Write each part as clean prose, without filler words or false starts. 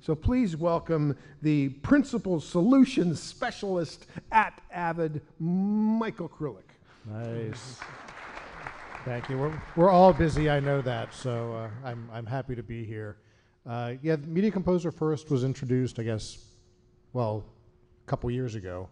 So please welcome the Principal Solutions Specialist at Avid, Michael Krulik. Nice. Thank you. We're all busy, I know that, so I'm happy to be here. Yeah, Media Composer First was introduced, I guess, well, a couple years ago,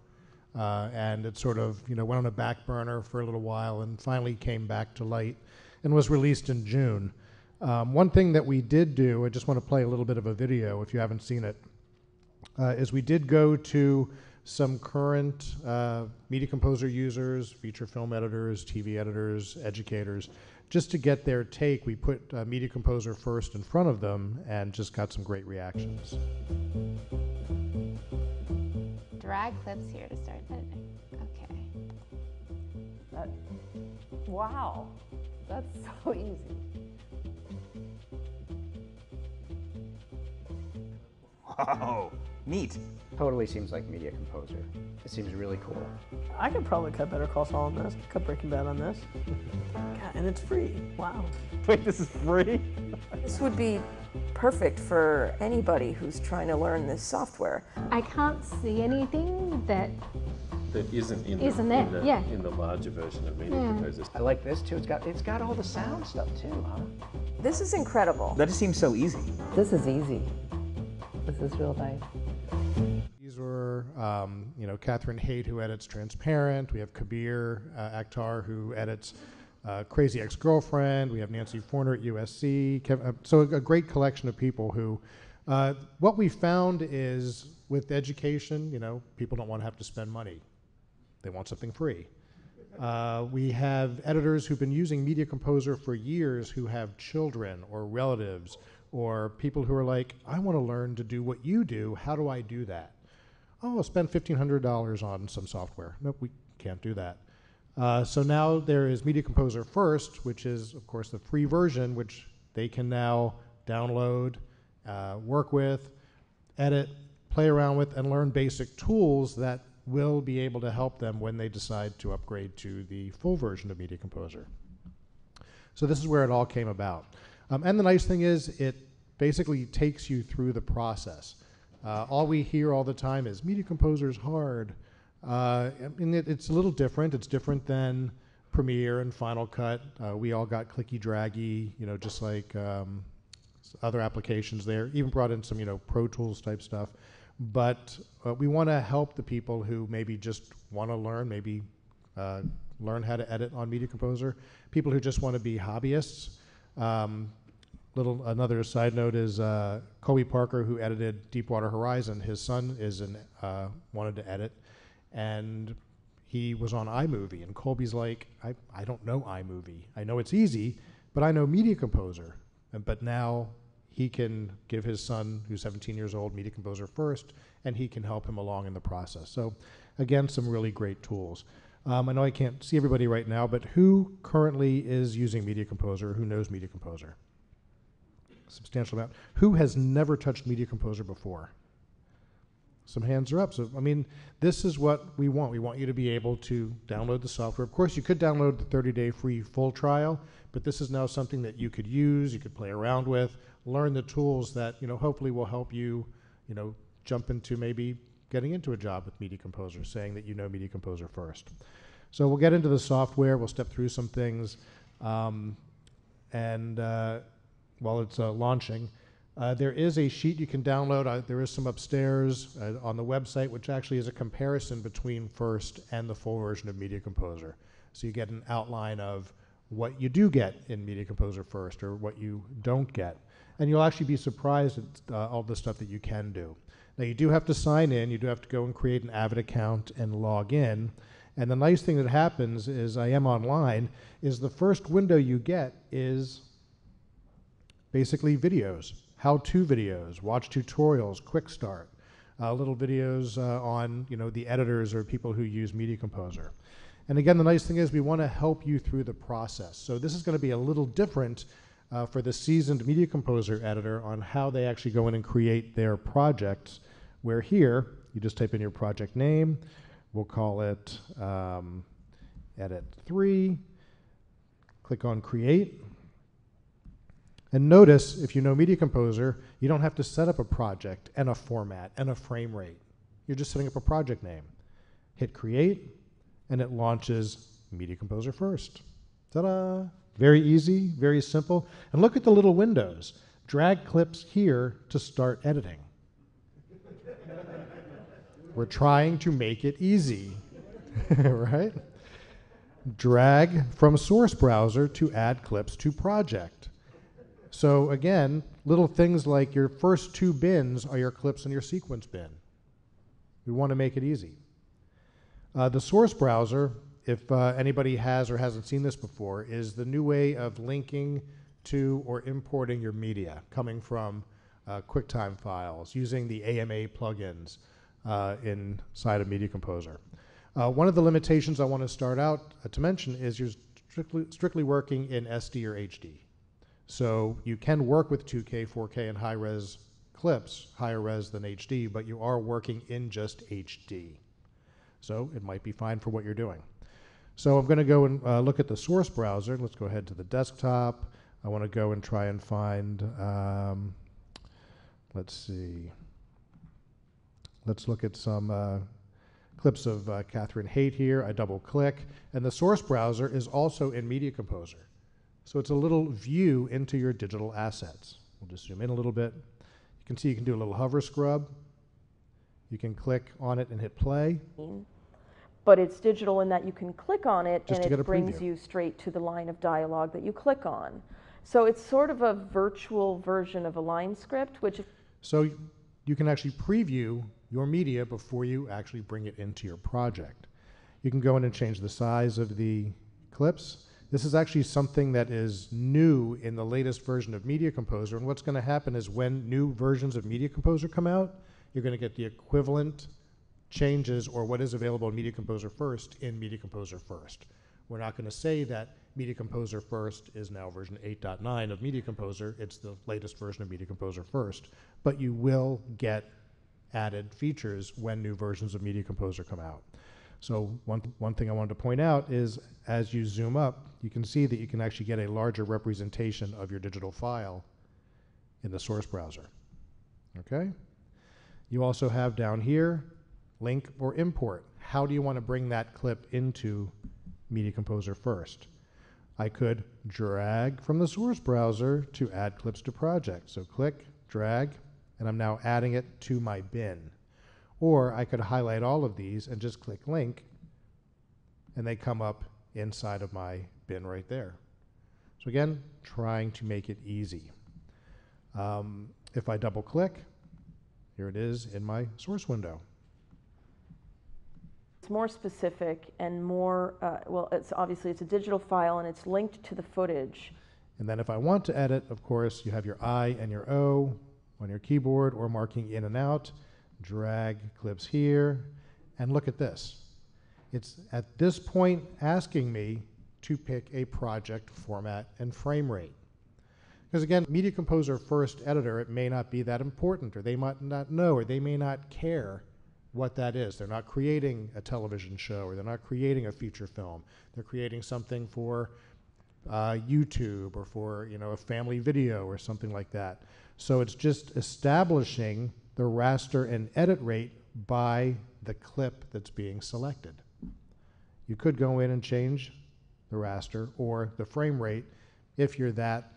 and it sort of went on a back burner for a little while and finally came back to light and was released in June. One thing that we did do, I just want to play a little bit of a video if you haven't seen it, is we did go to some current Media Composer users, feature film editors, TV editors, educators, just to get their take. We put Media Composer First in front of them and just got some great reactions. Drag clips here to start editing. Okay. Wow, that's so easy. Wow, neat. Totally seems like Media Composer. It seems really cool. I could probably cut Better Call Saul on this, cut Breaking Bad on this. God, and it's free. Wow. Wait, this is free? This would be perfect for anybody who's trying to learn this software. I can't see anything that isn't in the larger version of Media Composer. I like this too. It's got all the sound stuff too, huh? This is incredible. That just seems so easy. This is easy. This is real nice. These were, Catherine Haight, who edits Transparent. We have Kabir Akhtar, who edits Crazy Ex-Girlfriend. We have Nancy Forner at USC. So a great collection of people who, what we found is with education, people don't want to have to spend money. They want something free. We have editors who've been using Media Composer for years who have children or relatives or people who are like, I want to learn to do what you do. How do I do that? Oh, I'll spend $1,500 on some software. Nope, we can't do that. So now there is Media Composer First, which is, of course, the free version, which they can now download, work with, edit, play around with, and learn basic tools that will be able to help them when they decide to upgrade to the full version of Media Composer. So this is where it all came about. And the nice thing is it basically takes you through the process. All we hear all the time is Media Composer is hard. It's a little different. It's different than Premiere and Final Cut. We all got clicky draggy, just like other applications there. Even brought in some, Pro Tools type stuff. But we want to help the people who maybe just want to learn, maybe learn how to edit on Media Composer. People who just want to be hobbyists. Another side note is Colby Parker, who edited Deepwater Horizon. His son wanted to edit, and he was on iMovie. And Colby's like, I don't know iMovie. I know it's easy, but I know Media Composer. But now he can give his son, who's 17 years old, Media Composer First, and he can help him along in the process. So again, some really great tools. I know I can't see everybody right now, but who currently is using Media Composer? Who knows Media Composer? Substantial amount. Who has never touched Media Composer before? Some hands are up. So, this is what we want. We want you to be able to download the software. Of course, you could download the 30-day free full trial, but this is now something that you could use, you could play around with, learn the tools that, hopefully will help you, jump into maybe getting into a job with Media Composer, saying that you know Media Composer First. So we'll get into the software, we'll step through some things, while it's launching. There is a sheet you can download. There is some upstairs on the website, which actually is a comparison between First and the full version of Media Composer. So you get an outline of what you do get in Media Composer First or what you don't get. And you'll actually be surprised at all the stuff that you can do. Now you do have to sign in. You do have to go and create an Avid account and log in. And the nice thing that happens is I am online, is the first window you get is basically videos, how-to videos, watch tutorials, quick start, little videos on the editors or people who use Media Composer. And again, the nice thing is we want to help you through the process. So this is going to be a little different for the seasoned Media Composer editor on how they actually go in and create their projects, where here you just type in your project name. We'll call it Edit 3. Click on Create. And notice, if you know Media Composer, you don't have to set up a project and a format and a frame rate. You're just setting up a project name. Hit create, and it launches Media Composer first. Ta-da! Very easy, very simple. And look at the little windows. Drag clips here to start editing. We're trying to make it easy, right? Drag from source browser to add clips to project. So again, little things like your first 2 bins are your clips in your sequence bin. We want to make it easy. The source browser, if anybody has or hasn't seen this before, is the new way of linking to or importing your media coming from QuickTime files using the AMA plugins inside of Media Composer. One of the limitations I want to start out to mention is you're strictly working in SD or HD. So you can work with 2K, 4K, and high-res clips, higher res than HD, but you are working in just HD. So it might be fine for what you're doing. So I'm going to go and look at the source browser. Let's go ahead to the desktop. I want to go and try and find, let's see. Let's look at some clips of Catherine Haight here. I double click, and the source browser is also in Media Composer. So it's a little view into your digital assets. We'll just zoom in a little bit. You can see you can do a little hover scrub. You can click on it and hit play. But it's digital in that you can click on it Just and it brings you straight to the line of dialogue that you click on. So it's sort of a virtual version of a line script, which... So you can actually preview your media before you actually bring it into your project. You can go in and change the size of the clips. This is actually something that is new in the latest version of Media Composer, and what's going to happen is when new versions of Media Composer come out, you're going to get the equivalent changes or what is available in Media Composer first in Media Composer first. We're not going to say that Media Composer first is now version 8.9 of Media Composer. It's the latest version of Media Composer first, but you will get added features when new versions of Media Composer come out. So one thing I wanted to point out is as you zoom up, you can see that you can actually get a larger representation of your digital file in the source browser. Okay? You also have down here, link or import. How do you want to bring that clip into Media Composer first? I could drag from the source browser to add clips to project. So click, drag, and I'm now adding it to my bin. Or I could highlight all of these and just click link, and they come up inside of my bin right there. So again, trying to make it easy. If I double click, here it is in my source window. It's more specific and more, well, it's obviously it's a digital file and it's linked to the footage. And then if I want to edit, of course, you have your I and your O on your keyboard or marking in and out. Drag clips here, and look at this. It's at this point asking me to pick a project format and frame rate. Because again, Media Composer first editor, it may not be that important, or they might not know, or they may not care what that is. They're not creating a television show, or they're not creating a feature film. They're creating something for YouTube, or for a family video, or something like that. So it's just establishing the raster and edit rate by the clip that's being selected. You could go in and change the raster or the frame rate if you're that,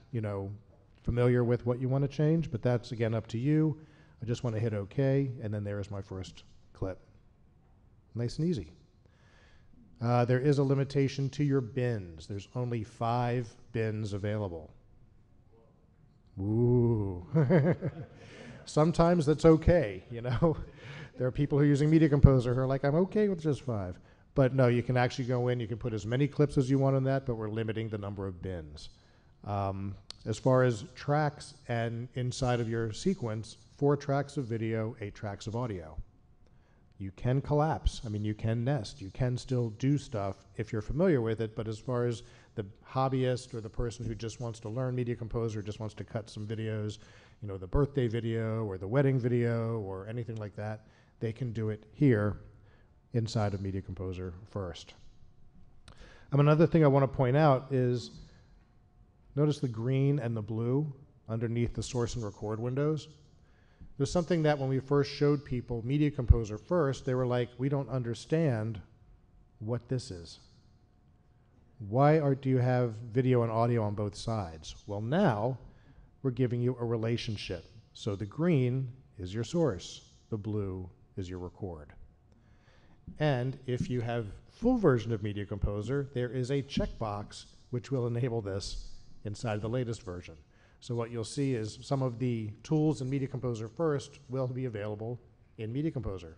familiar with what you want to change, but that's again up to you. I just want to hit OK, and then there's my first clip. Nice and easy. There is a limitation to your bins. There's only 5 bins available. Ooh. Sometimes that's okay, There are people who are using Media Composer who are like, I'm okay with just 5. But no, you can actually go in, you can put as many clips as you want on that, but we're limiting the number of bins. As far as tracks and inside of your sequence, 4 tracks of video, 8 tracks of audio. You can collapse. You can nest. You can still do stuff if you're familiar with it, but as far as the hobbyist or the person who just wants to learn Media Composer, just wants to cut some videos, the birthday video or the wedding video or anything like that, they can do it here inside of Media Composer first. Another thing I want to point out is notice the green and the blue underneath the source and record windows? There's something that when we first showed people Media Composer first, they were like, we don't understand what this is. Why do you have video and audio on both sides? Well, now we're giving you a relationship. So the green is your source, the blue is your record. And if you have full version of Media Composer, there is a checkbox which will enable this inside the latest version. So what you'll see is some of the tools in Media Composer first will be available in Media Composer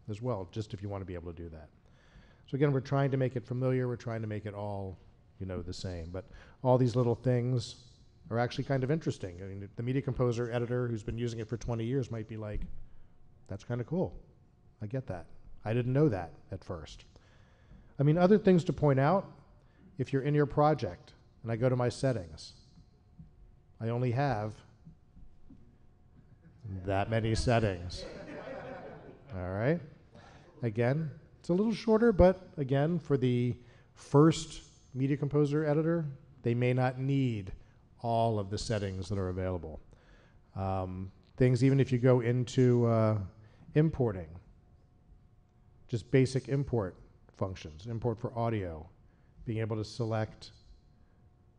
as well, just if you want to be able to do that. So again, we're trying to make it familiar, we're trying to make it all, you know, the same. But all these little things are actually kind of interesting. I mean, the Media Composer editor who's been using it for 20 years might be like, that's kind of cool. I get that. I didn't know that at first. I mean, other things to point out, if you're in your project and I go to my settings, I only have that many settings. All right. Again, it's a little shorter, but again, for the first Media Composer editor, they may not need all of the settings that are available. Things, even if you go into importing, just basic import functions, import for audio, being able to select,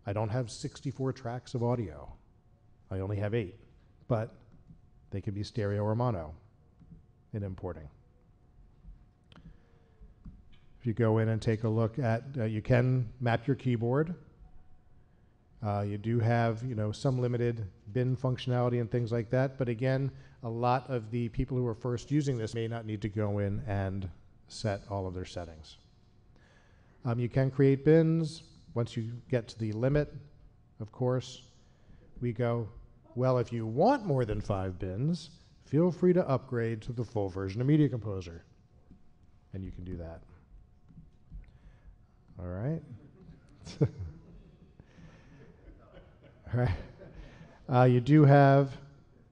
I don't have 64 tracks of audio. I only have 8, but they could be stereo or mono in importing. If you go in and take a look at, you can map your keyboard. You do have, you know, some limited bin functionality and things like that, but again, a lot of the people who are first using this may not need to go in and set all of their settings. You can create bins. Once you get to the limit, of course, we go, well, if you want more than 5 bins, feel free to upgrade to the full version of Media Composer. And you can do that. All right. All right. You do have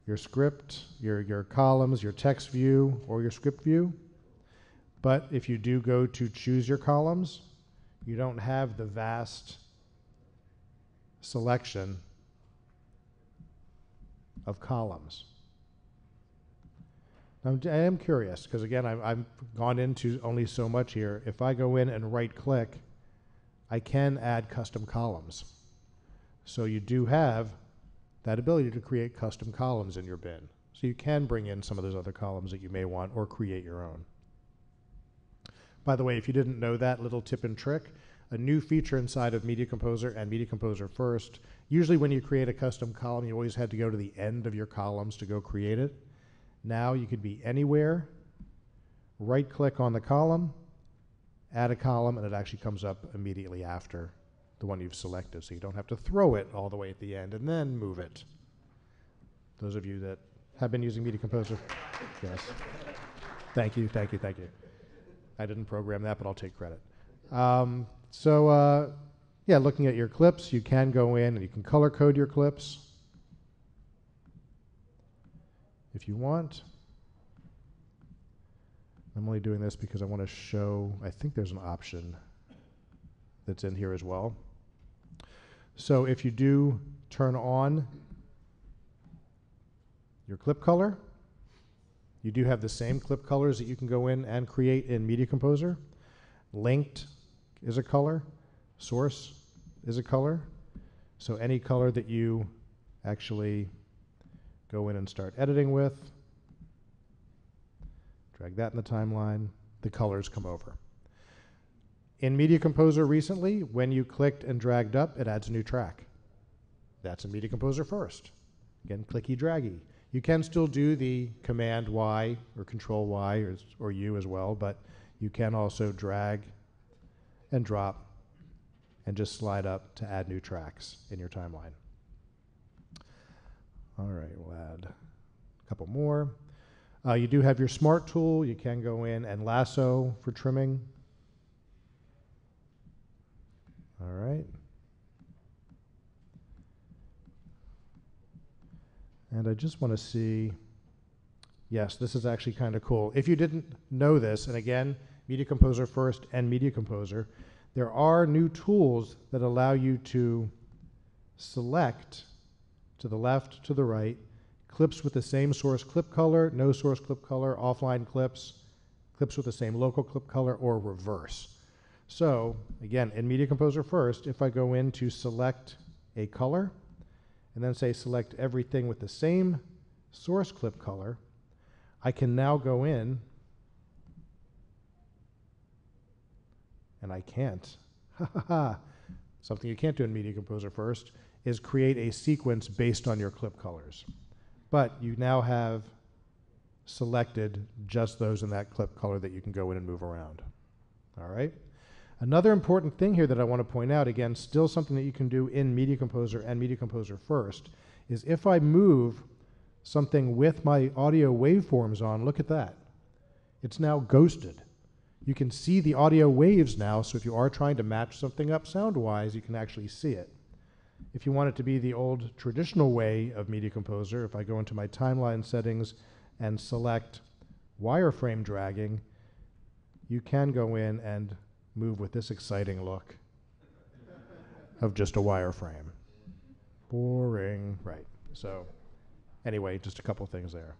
your script, your columns, your text view, or your script view. But if you do go to choose your columns, you don't have the vast selection of columns. Now, I am curious, because again, I've gone into only so much here. If I go in and right-click, I can add custom columns. So you do have that ability to create custom columns in your bin. So you can bring in some of those other columns that you may want or create your own. By the way, if you didn't know that little tip and trick, a new feature inside of Media Composer and Media Composer First, usually when you create a custom column, you always had to go to the end of your columns to go create it. Now you could be anywhere, right-click on the column, add a column, and it actually comes up immediately after the one you've selected, so you don't have to throw it all the way at the end and then move it. Those of you that have been using Media Composer, yes. Thank you, thank you, thank you. I didn't program that, but I'll take credit. Yeah, looking at your clips, you can go in and you can color code your clips if you want. I'm only doing this because I want to show, I think there's an option that's in here as well. So if you do turn on your clip color, you do have the same clip colors that you can go in and create in Media Composer. Linked is a color, source is a color. So any color that you actually go in and start editing with, drag that in the timeline, the colors come over. In Media Composer recently, when you clicked and dragged up, it adds a new track. That's in Media Composer First. Again, clicky draggy. You can still do the Command Y or Control Y or U as well, but you can also drag and drop and just slide up to add new tracks in your timeline. All right, we'll add a couple more. You do have your Smart tool. You can go in and lasso for trimming. All right. And I just want to see, yes, this is actually kind of cool. If you didn't know this, and again, Media Composer First and Media Composer, there are new tools that allow you to select to the left, to the right, clips with the same source clip color, no source clip color, offline clips, clips with the same local clip color, or reverse. So again, in Media Composer first, if I go in to select a color, and then say select everything with the same source clip color, I can now go in, and I can't. Something you can't do in Media Composer first is create a sequence based on your clip colors. But you now have selected just those in that clip color that you can go in and move around. All right? Another important thing here that I want to point out, again, still something that you can do in Media Composer and Media Composer first, is if I move something with my audio waveforms on, look at that. It's now ghosted. You can see the audio waves now, so if you are trying to match something up sound-wise, you can actually see it. If you want it to be the old traditional way of Media Composer, if I go into my timeline settings and select wireframe dragging, you can go in and move with this exciting look of just a wireframe. Boring. Right. So anyway, just a couple things there.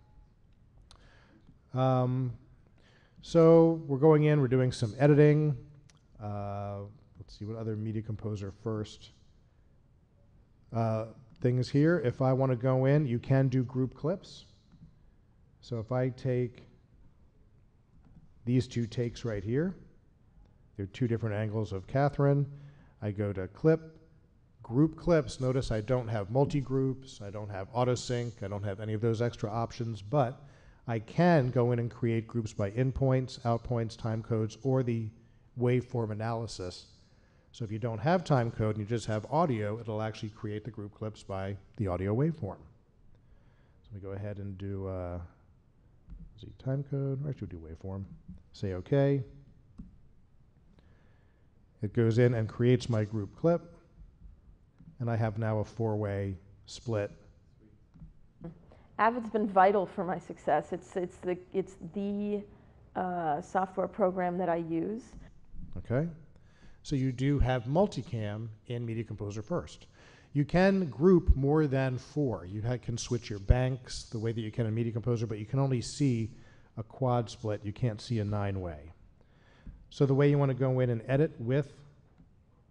So we're going in, we're doing some editing. Let's see what other Media Composer first things here. If I want to go in, you can do group clips. So if I take these two takes right here, they're two different angles of Catherine. I go to clip, group clips. Notice I don't have multi-groups, I don't have auto-sync, I don't have any of those extra options, but I can go in and create groups by in points, out points, time codes, or the waveform analysis. So if you don't have time code and you just have audio, it'll actually create the group clips by the audio waveform. So we go ahead and do time code, or actually do waveform. Say OK. It goes in and creates my group clip, and I have now a 4-way split. Avid's been vital for my success. It's the software program that I use. Okay, so you do have multicam in Media Composer first. You can group more than 4. You can switch your banks the way that you can in Media Composer, but you can only see a quad split. You can't see a 9-way. So the way you want to go in and edit with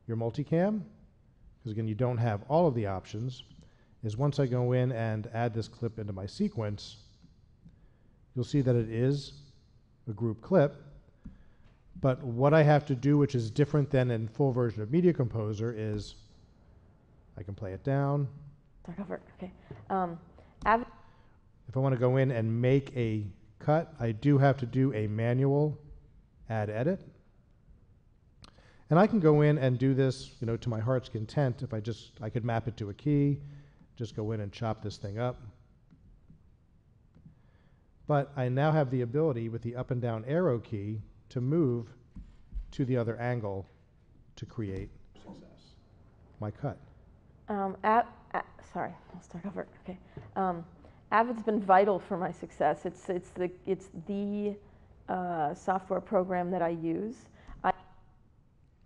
your multicam, because again, you don't have all of the options, is once I go in and add this clip into my sequence, you'll see that it is a group clip. But what I have to do, which is different than in full version of Media Composer, is I can play it down. Start over. Okay. If I want to go in and make a cut, I do have to do a manual add edit. And I can go in and do this, you know, to my heart's content. If I could map it to a key, just go in and chop this thing up. But I now have the ability with the up and down arrow key to move to the other angle to create my cut. Sorry, I'll start over. Okay. Avid's been vital for my success. It's the software program that I use.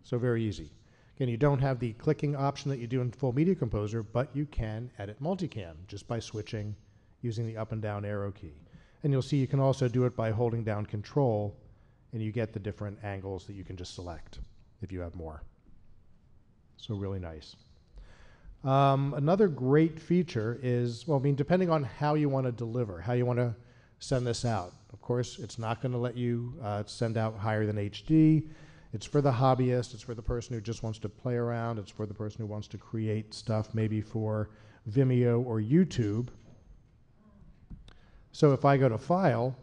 So very easy. Again, you don't have the clicking option that you do in full Media Composer, but you can edit multicam just by switching using the up and down arrow key. And you'll see you can also do it by holding down Control, and you get the different angles that you can just select if you have more. So really nice. Another great feature is, well, I mean, depending on how you want to deliver, how you want to send this out. Of course, it's not going to let you send out higher than HD. It's for the hobbyist. It's for the person who just wants to play around. It's for the person who wants to create stuff maybe for Vimeo or YouTube. So if I go to File,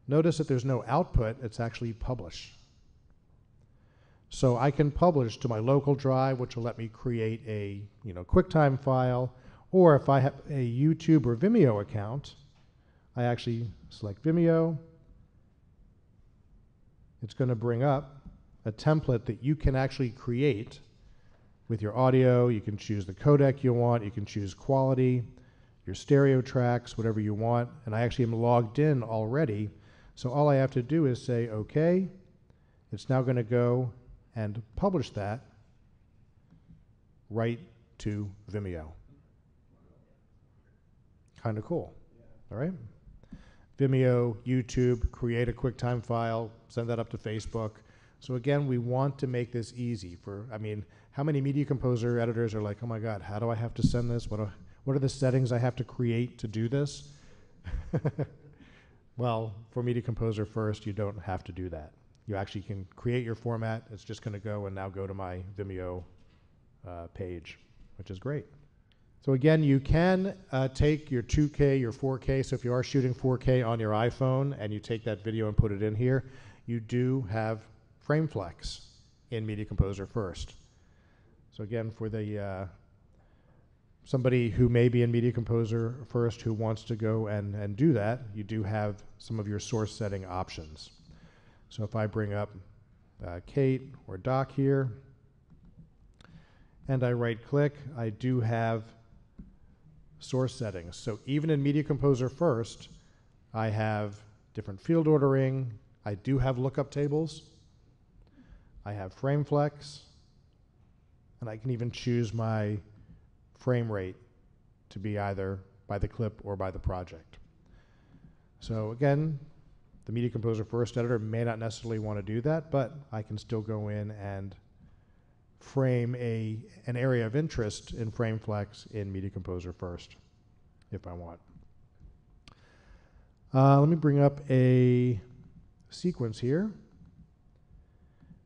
notice that there's no output. It's actually Publish. So I can publish to my local drive, which will let me create a QuickTime file. Or if I have a YouTube or Vimeo account, I actually select Vimeo. It's going to bring up a template that you can actually create with your audio. You can choose the codec you want. You can choose quality, your stereo tracks, whatever you want. And I actually am logged in already. So all I have to do is say, OK. It's now going to go and publish that right to Vimeo. Kind of cool, all right? Vimeo, YouTube, create a QuickTime file, send that up to Facebook. So again, we want to make this easy for, I mean, how many Media Composer editors are like, oh my God, how do I have to send this? What are the settings I have to create to do this? Well, for Media Composer First, you don't have to do that. You actually can create your format. It's just going to go and now go to my Vimeo page, which is great. So again, you can take your 2K, your 4K. So if you are shooting 4K on your iPhone and you take that video and put it in here, you do have frame flex in Media Composer First. So again, for the somebody who may be in Media Composer First who wants to go and do that, you do have some of your source setting options. So if I bring up Kate or Doc here, and I right click, I do have source settings. So even in Media Composer First, I have different field ordering. I do have lookup tables. I have frame flex, and I can even choose my frame rate to be either by the clip or by the project. So again, the Media Composer First editor may not necessarily want to do that, but I can still go in and frame an area of interest in frame flex in Media Composer First if I want. Let me bring up a sequence here.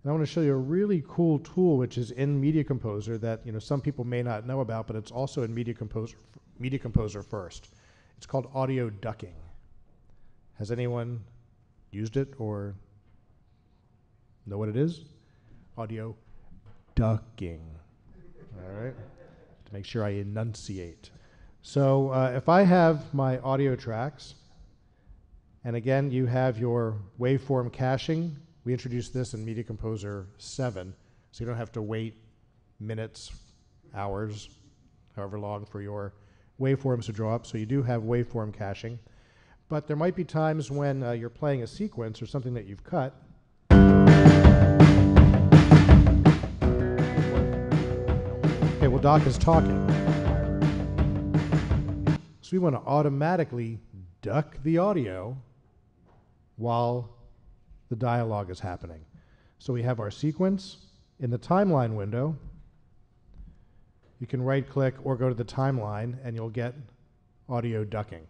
And I want to show you a really cool tool which is in Media Composer that some people may not know about, but it's also in Media Composer First. It's called audio ducking. Has anyone used it or know what it is? Audio ducking. All right, to make sure I enunciate. So if I have my audio tracks, and again, you have your waveform caching. We introduced this in Media Composer 7, so you don't have to wait minutes, hours, however long for your waveforms to draw up. So you do have waveform caching. But there might be times when you're playing a sequence or something that you've cut. Okay, well, Doc is talking. So we want to automatically duck the audio while the dialogue is happening. So we have our sequence in the timeline window. You can right click or go to the timeline and you'll get audio ducking.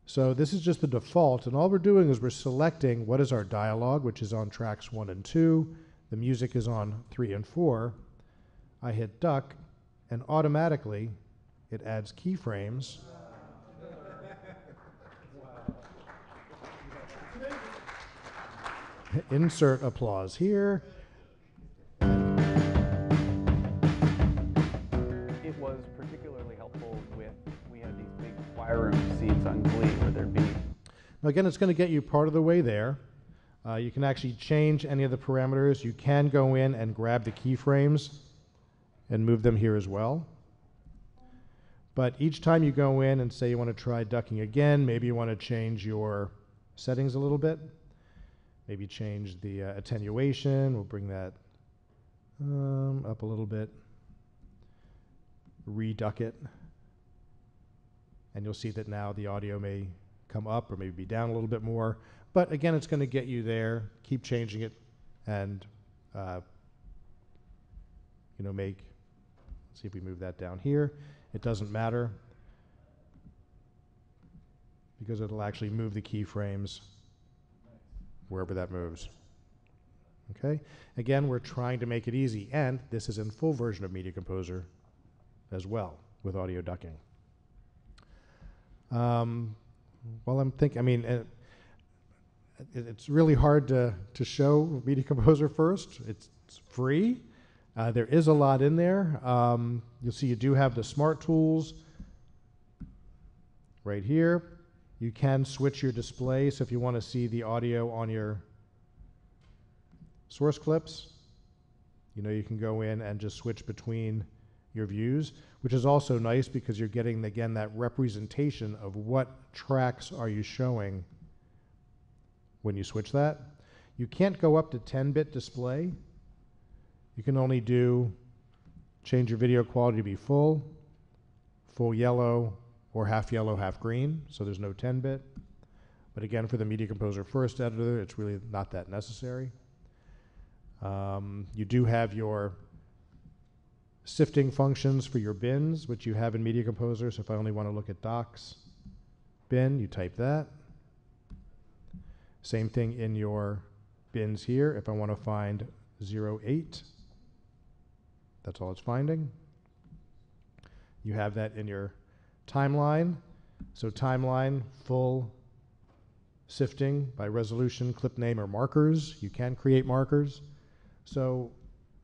So this is just the default, and all we're doing is we're selecting what is our dialogue, which is on tracks 1 and 2. The music is on 3 and 4. I hit duck, and automatically it adds keyframes. Insert applause here. It was particularly helpful with, we had these big choir room seats on Glee where there'd be. Now again, it's going to get you part of the way there. You can actually change any of the parameters. You can go in and grab the keyframes and move them here as well. But each time you go in and say you want to try ducking again, maybe you want to change your settings a little bit. Maybe change the attenuation. We'll bring that up a little bit. Reduck it. And you'll see that now the audio may come up or maybe be down a little bit more. But again, it's going to get you there. Keep changing it and make, let's see if we move that down here. It doesn't matter because it'll actually move the keyframes wherever that moves. Okay? Again, we're trying to make it easy, and this is in full version of Media Composer as well with audio ducking. Well, I'm thinking, it's really hard to show Media Composer First. It's free. There is a lot in there. You'll see you do have the smart tools right here. You can switch your display, so if you want to see the audio on your source clips, you can go in and just switch between your views, which is also nice because you're getting, again, that representation of what tracks are you showing when you switch that. You can't go up to 10-bit display. You can only do change your video quality to be full yellow, or half yellow, half green, so there's no 10-bit. But again, for the Media Composer First editor, it's really not that necessary. You do have your sifting functions for your bins, which you have in Media Composer. So if I only want to look at docs bin, you type that. Same thing in your bins here. If I want to find 08, that's all it's finding. You have that in your timeline. So timeline, full sifting by resolution, clip name, or markers. You can create markers. So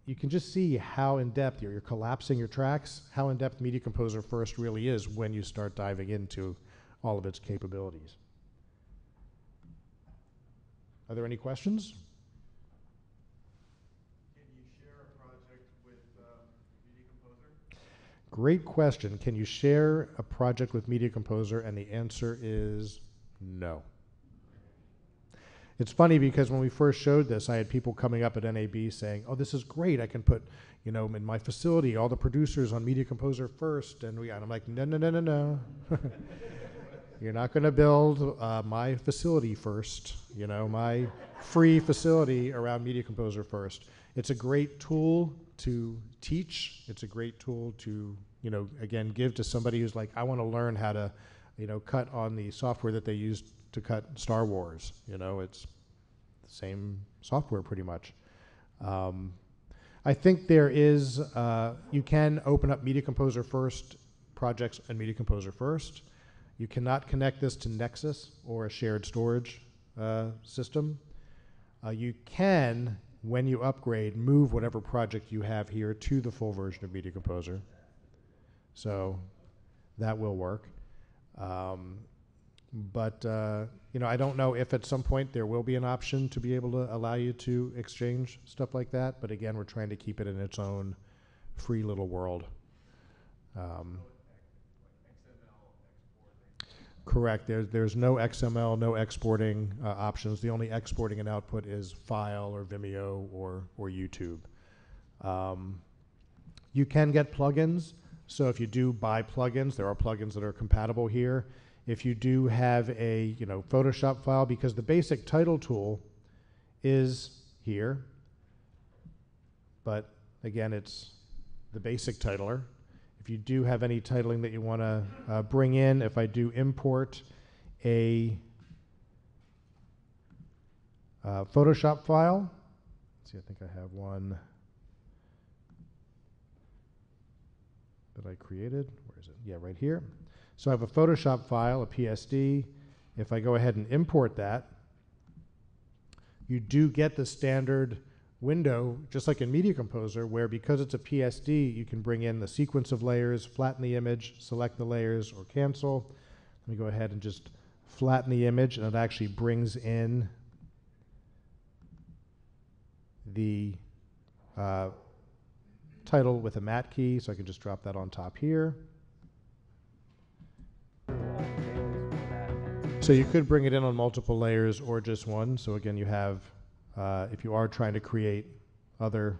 you can just see how in-depth you're collapsing your tracks, how in-depth Media Composer First really is when you start diving into all of its capabilities. Are there any questions? Can you share a project with Media Composer? Great question. Can you share a project with Media Composer? And the answer is no. It's funny because when we first showed this, I had people coming up at NAB saying, oh, this is great. I can put, you know, in my facility, all the producers on Media Composer First. And I'm like, no, no, no, no, no. You're not going to build my facility first, you know, my free facility around Media Composer First. It's a great tool to teach. It's a great tool to, you know, again, give to somebody who's like, I want to learn how to, you know, cut on the software that they use to cut Star Wars. You know, it's the same software pretty much. I think there is, you can open up Media Composer First projects and Media Composer First. You cannot connect this to Nexus or a shared storage system. You can, when you upgrade, move whatever project you have here to the full version of Media Composer. So that will work. But you know, I don't know if at some point there will be an option to be able to allow you to exchange stuff like that. But again, we're trying to keep it in its own free little world. Correct. There's no XML, no exporting options. The only exporting and output is file or Vimeo or YouTube. You can get plugins. So if you do buy plugins, there are plugins that are compatible here. If you do have a, you know, Photoshop file, because the basic title tool is here, but again, it's the basic titler. If you do have any titling that you want to bring in, if I do import a Photoshop file, let's see, I think I have one that I created. Where is it? Yeah, right here. So I have a Photoshop file, a PSD. If I go ahead and import that, you do get the standard window, just like in Media Composer, where because it's a PSD, you can bring in the sequence of layers, flatten the image, select the layers, or cancel. Let me go ahead and just flatten the image, and it actually brings in the title with a matte key, so I can just drop that on top here. So you could bring it in on multiple layers or just one. So again, you have, if you are trying to create other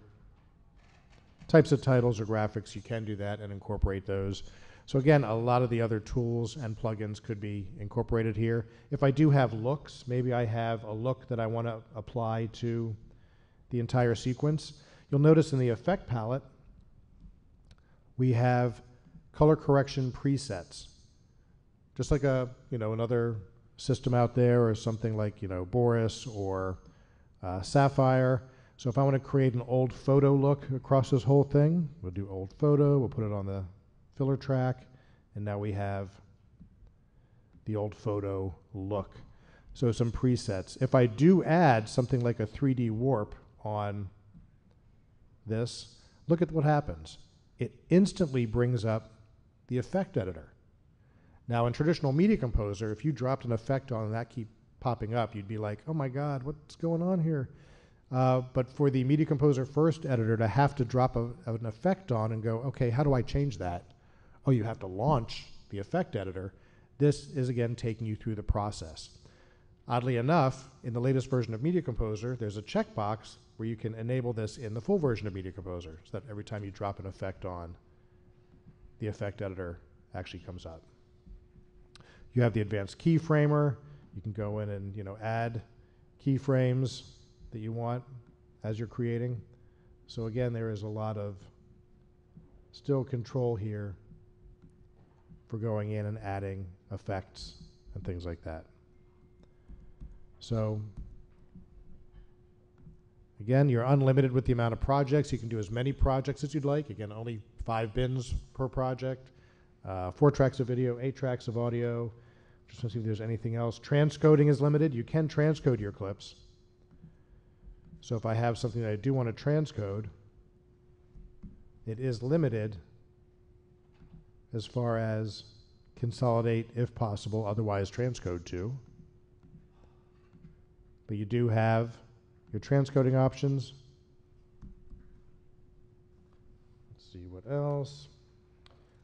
types of titles or graphics, you can do that and incorporate those. So again, a lot of the other tools and plugins could be incorporated here. If I do have looks, maybe I have a look that I want to apply to the entire sequence. You'll notice in the effect palette, we have color correction presets. Just like a, you know, another system out there, or something like, you know, Boris or Sapphire. So if I want to create an old photo look across this whole thing, we'll do old photo, we'll put it on the filler track, and now we have the old photo look. So some presets. If I do add something like a 3D warp on this, look at what happens. It instantly brings up the effect editor. Now in traditional Media Composer, if you dropped an effect on and that keep popping up, you'd be like, oh my God, what's going on here? But for the Media Composer First editor to have to drop an effect on and go, okay, how do I change that? Oh, you have to launch the effect editor. This is again taking you through the process. Oddly enough, in the latest version of Media Composer, there's a checkbox where you can enable this in the full version of Media Composer, so that every time you drop an effect on, the effect editor actually comes up. You have the advanced keyframer. You can go in and add keyframes that you want as you're creating. So again, there is a lot of still control here for going in and adding effects and things like that. So again, you're unlimited with the amount of projects. You can do as many projects as you'd like. Again, only 5 bins per project. 4 tracks of video, 8 tracks of audio. Just want to see if there's anything else. Transcoding is limited. You can transcode your clips. So if I have something that I do want to transcode, it is limited as far as consolidate if possible, otherwise transcode to. But you do have your transcoding options. Let's see what else.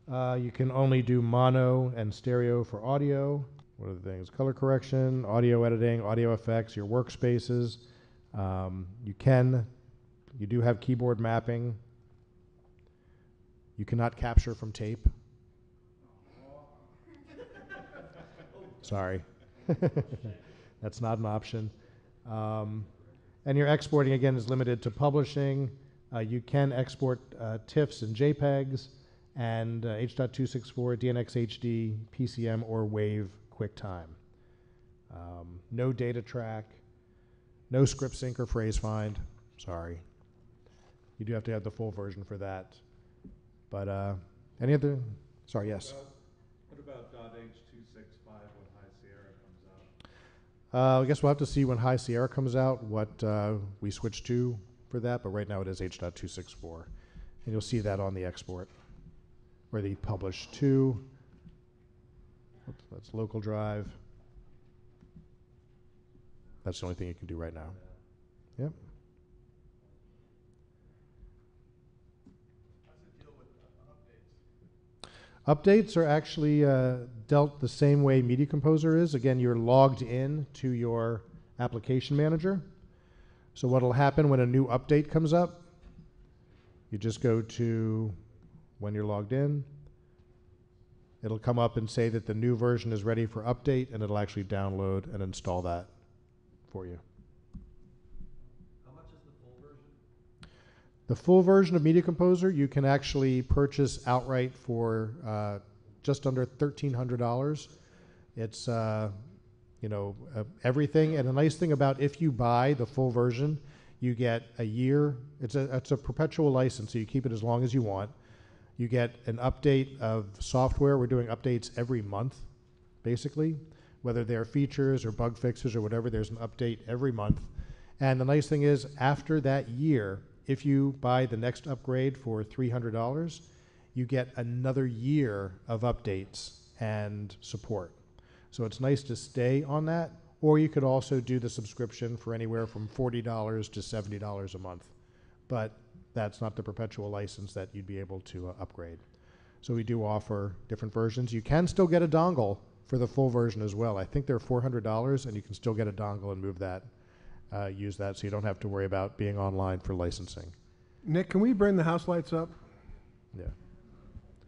You can only do mono and stereo for audio. What are the things? Color correction, audio editing, audio effects, your workspaces. You do have keyboard mapping. You cannot capture from tape. Sorry. That's not an option. And your exporting, again, is limited to publishing. You can export TIFFs and JPEGs, and H.264, DNX HD, PCM, or WAV QuickTime. No data track, no script sync or phrase find. Sorry. You do have to have the full version for that. But any other? Sorry, yes. What about .H.265 when High Sierra comes out? I guess we'll have to see when High Sierra comes out what we switch to for that, but right now it is H.264. And you'll see that on the export, where they publish to. Oops, that's local drive. That's the only thing you can do right now. Yep. Updates are actually dealt the same way Media Composer is. Again, you're logged in to your application manager. So what will happen when a new update comes up, you just go to when you're logged in. It'll come up and say that the new version is ready for update, and it'll actually download and install that for you. How much is the full version? The full version of Media Composer you can actually purchase outright for just under $1,300. It's everything, and the nice thing about if you buy the full version, you get a year. It's a perpetual license, so you keep it as long as you want. You get an update of software. We're doing updates every month, basically, whether they're features or bug fixes or whatever. There's an update every month, and the nice thing is, after that year, if you buy the next upgrade for $300, you get another year of updates and support. So it's nice to stay on that, or you could also do the subscription for anywhere from $40 to $70 a month. But that's not the perpetual license that you'd be able to upgrade. So we do offer different versions. You can still get a dongle for the full version as well. I think they're $400, and you can still get a dongle and move that, use that, so you don't have to worry about being online for licensing. Nick, can we bring the house lights up? Yeah.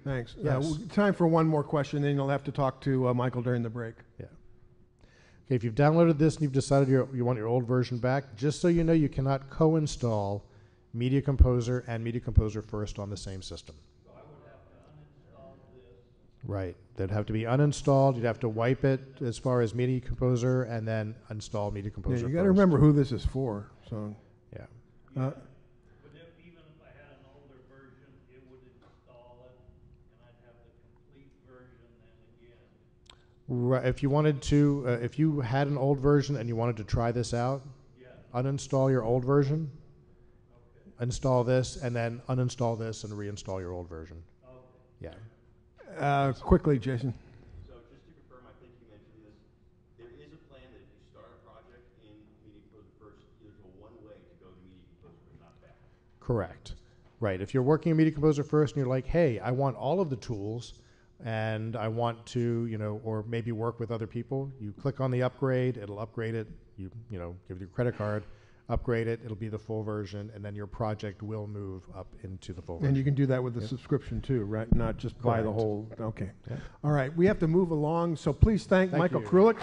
Thanks. Yes. Time for one more question, then you'll have to talk to Michael during the break. Yeah. Okay, if you've downloaded this and you've decided you want your old version back, just so you know, you cannot co-install Media Composer and Media Composer First on the same system. So I would have to uninstall this. Right. They'd have to be uninstalled. You'd have to wipe it as far as Media Composer and then install Media Composer Yeah, you first. got to remember who this is for. So. Yeah. But even if I had an older version, it would install it, and I'd have the complete version then again. Right. If you wanted to, if you had an old version and you wanted to try this out, uninstall your old version, install this, and then uninstall this and reinstall your old version. Yeah. Quickly, Jason. So just to confirm, I think you mentioned this, there is a plan that if you start a project in Media Composer First, there's a one way to go to Media Composer but not back. Correct. Right. If you're working in Media Composer First and you're like, hey, I want all of the tools and I want to, or maybe work with other people, you click on the upgrade, it'll upgrade it, give your credit card, upgrade it, it'll be the full version, and then your project will move up into the full version. And you can do that with the subscription too, right? Not just buy the Correct. whole, okay. Yeah. All right, we have to move along, so please thank Thank Michael you. Krulik.